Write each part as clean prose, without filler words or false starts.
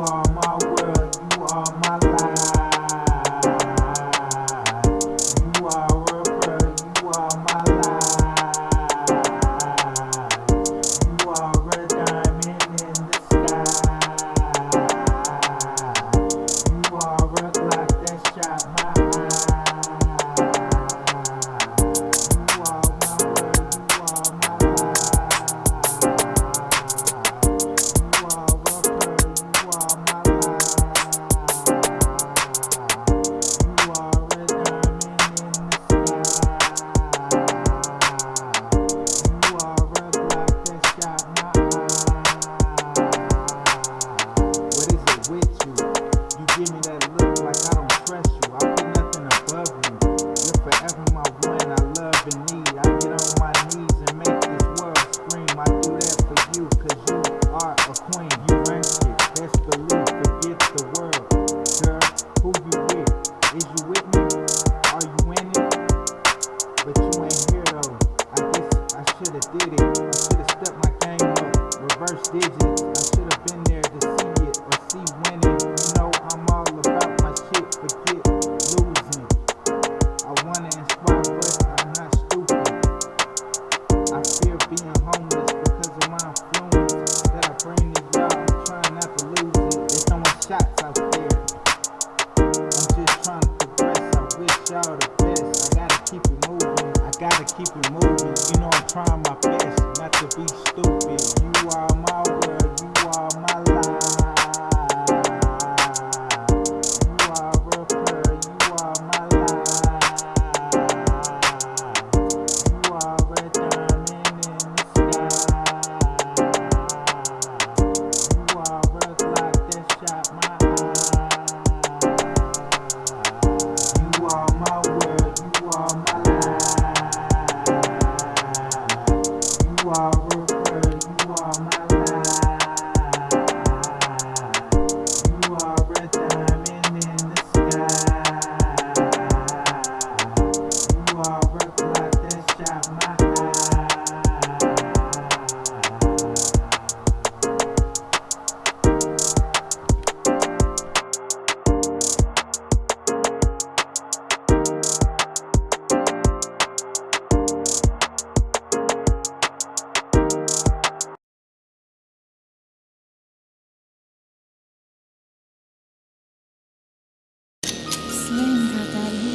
are my world, you are my life. You are a pearl, you are my life. You are a diamond in the sky. You are a clock that shot my eye. You are my world, you are my life. You are a pearl, you are my life. You are a diamond in the sky. You are a clock that shot my eye. What is it with you? You give me that look like I don't trust you. I put nothing above you. You're forever my one I love and need. I get on my knees and make this world scream. I do that for you, cause you are a queen. You rank it, best believe, forget the world. Girl, who you with? Is you with me? Are you in it? But you ain't here though. I guess I should've did it. I should've stepped my game up, reverse digits. I should've been there to see it or see winning. You know I'm all about my shit, forget losing. I wanna inspire, but I'm not stupid. I fear being homeless because of my influence that I bring to y'all. I'm trying not to lose it. They're throwing shots out there. I'm just trying to progress. I wish y'all the best. I gotta keep it moving. I gotta keep it moving. You know I'm trying my best not to be stupid. You are my world. You are my life. You are a pearl. You are my life. You are a diamond in the sky. You are a clock that shot my eye. You are my world, you are my life. You are a pearl, you are my life. You are a diamond in the sky. You are a clock that shot my eye. Slenga dali.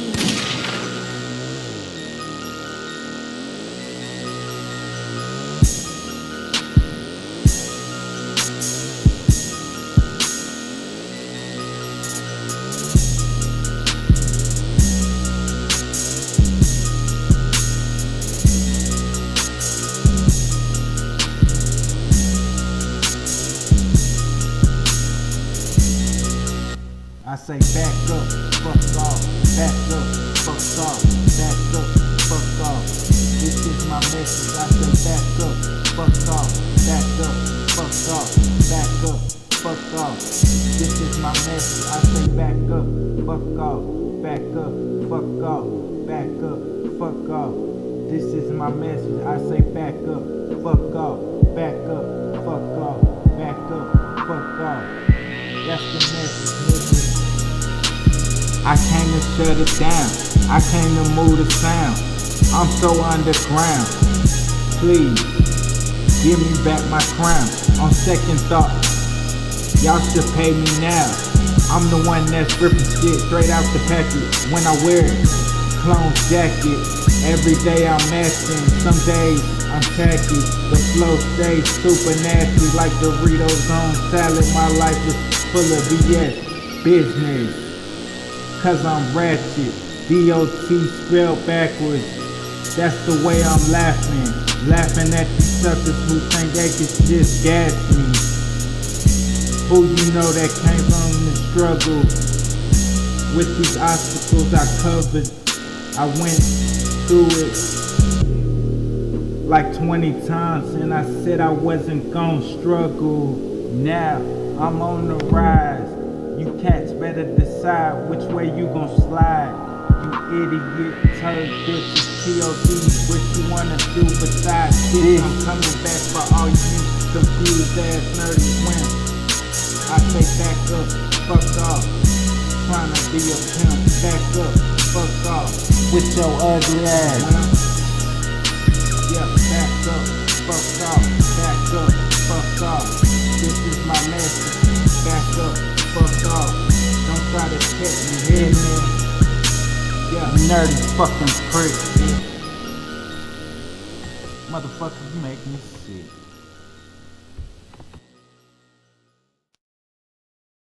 I say back up, fuck off, back up, fuck off, back up, fuck off. This is my message. I say back up, fuck off, back up, fuck off, back up, fuck off. This is my message. I say back up, fuck off, back up, fuck off, back up, fuck off. This is my message. I say back up, fuck off, back up, fuck off, back up, fuck off. That's the message, nigga. I came to shut it down. I came to move the sound. I'm so underground. Please, give me back my crown. On second thought, y'all should pay me now. I'm the one that's ripping shit straight out the packet when I wear it. Clone jacket. Every day I'm masking. Some days I'm tacky. The flow stays super nasty like Doritos on salad. My life is full of BS business. Cause I'm ratchet, T.o.d spelled backwards. That's the way I'm laughing. Laughing at these suckers who think they can just gas me. Who you know that came from the struggle. With these obstacles I covered. I went through it like 20 times and I said I wasn't gonna struggle. Now I'm on the rise. You cats better decide which way you gon' slide. You idiot, turd bitches, T.o.d. What you wanna do besides this? I'm coming back for all you confused ass nerdy wimps. I say back up, fuck off. Tryna be a pimp, back up, fuck off. With your ugly ass. Yeah, back up, fuck off, back up, fuck off. This is my message, back up, fuck off. Don't try to catch me, hear me? Yeah, Nerdy fucking prick. Motherfucker, you make me sick.